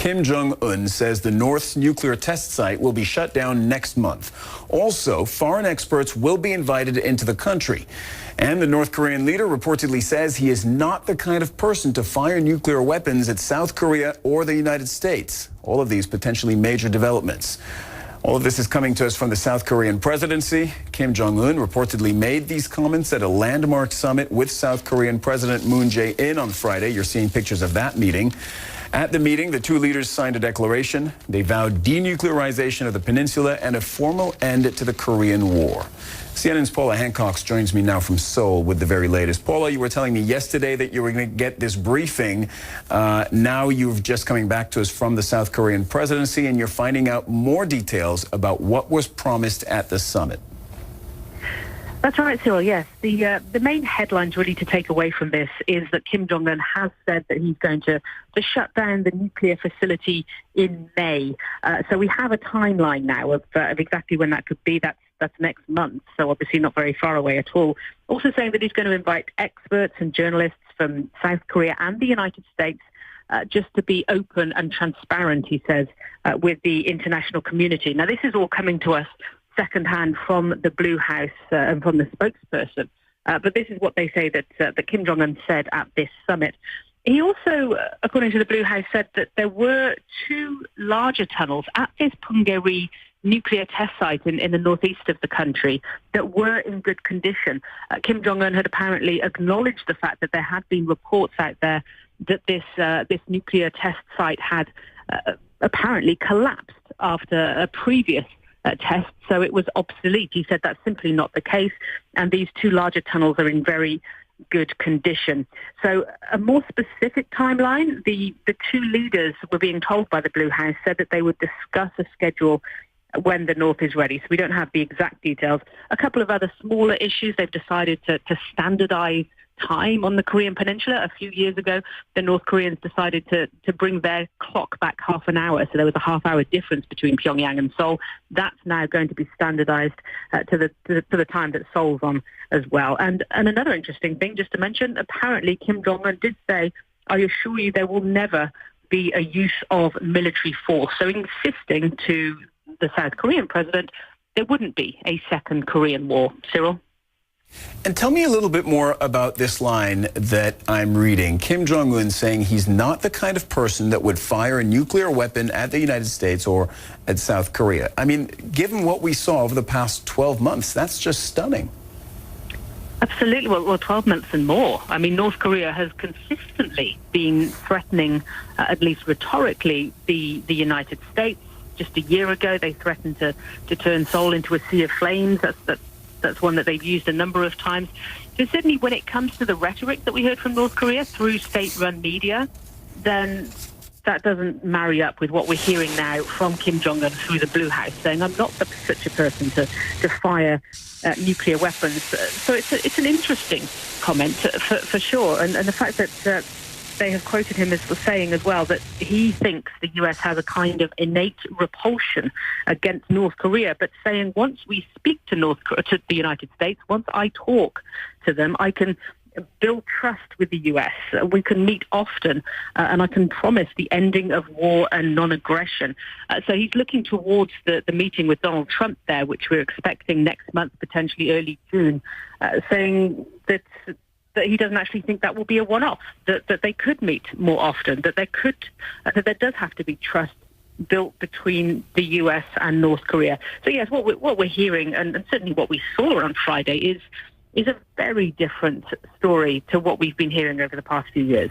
Kim Jong Un says the North's nuclear test site will be shut down next month. Also, foreign experts will be invited into the country. And the North Korean leader reportedly says he is not the kind of person to fire nuclear weapons at South Korea or the United States. All of these potentially major developments. All of this is coming to us from the South Korean presidency. Kim Jong Un reportedly made these comments at a landmark summit with South Korean President Moon Jae-in on Friday. You're seeing pictures of that meeting. At the meeting, the two leaders signed a declaration. They vowed denuclearization of the peninsula and a formal end to the Korean War. CNN's Paula Hancock joins me now from Seoul with the very latest. Paula, you were telling me yesterday that you were going to get this briefing. Now you've just coming back to us from the South Korean presidency, and you're finding out more details about what was promised at the summit. That's right, Cyril, yes. The main headlines really to take away from this is that Kim Jong Un has said that he's going to shut down the nuclear facility in May. So we have a timeline now of exactly when that could be. That's next month, so obviously not very far away at all. Also saying that he's going to invite experts and journalists from South Korea and the United States just to be open and transparent, he says, with the international community. Now, this is all coming to us secondhand from the Blue House and from the spokesperson. But this is what they say that Kim Jong Un said at this summit. He also, according to the Blue House, said that there were two larger tunnels at this Punggye-ri nuclear test site in the northeast of the country that were in good condition. Kim Jong Un had apparently acknowledged the fact that there had been reports out there that this nuclear test site had apparently collapsed after a previous test, so it was obsolete. He said that's simply not the case, and these two larger tunnels are in very good condition. So a more specific timeline, the two leaders were being told by the Blue House, said that they would discuss a schedule when the North is ready. So we don't have the exact details. A couple of other smaller issues, they've decided to standardize time on the Korean Peninsula. A few years ago, the North Koreans decided to bring their clock back half an hour, so there was a half-hour difference between Pyongyang and Seoul. That's now going to be standardized to the time that Seoul's on as well. And another interesting thing, just to mention, apparently Kim Jong-un did say, "I assure you there will never be a use of military force," so insisting to the South Korean president there wouldn't be a second Korean war. Cyril? And tell me a little bit more about this line that I'm reading. Kim Jong Un saying he's not the kind of person that would fire a nuclear weapon at the United States or at South Korea. I mean, given what we saw over the past 12 months, that's just stunning. Absolutely. Well, 12 months and more. I mean, North Korea has consistently been threatening, at least rhetorically, the United States. Just a year ago, they threatened to turn Seoul into a sea of flames. That's one that they've used a number of times. So certainly when it comes to the rhetoric that we heard from North Korea through state-run media, then that doesn't marry up with what we're hearing now from Kim Jong-un through the Blue House, saying, "I'm not such a person to fire nuclear weapons." So it's an interesting comment for sure. And the fact that they have quoted him as saying as well that he thinks the US has a kind of innate repulsion against North Korea, but saying once we speak to the United States, once I talk to them, I can build trust with the US. We can meet often, and I can promise the ending of war and non-aggression. So he's looking towards the meeting with Donald Trump there, which we're expecting next month, potentially early June, saying that he doesn't actually think that will be a one-off, that they could meet more often, that there does have to be trust built between the US and North Korea. So yes, what we're hearing, and certainly what we saw on Friday, is a very different story to what we've been hearing over the past few years.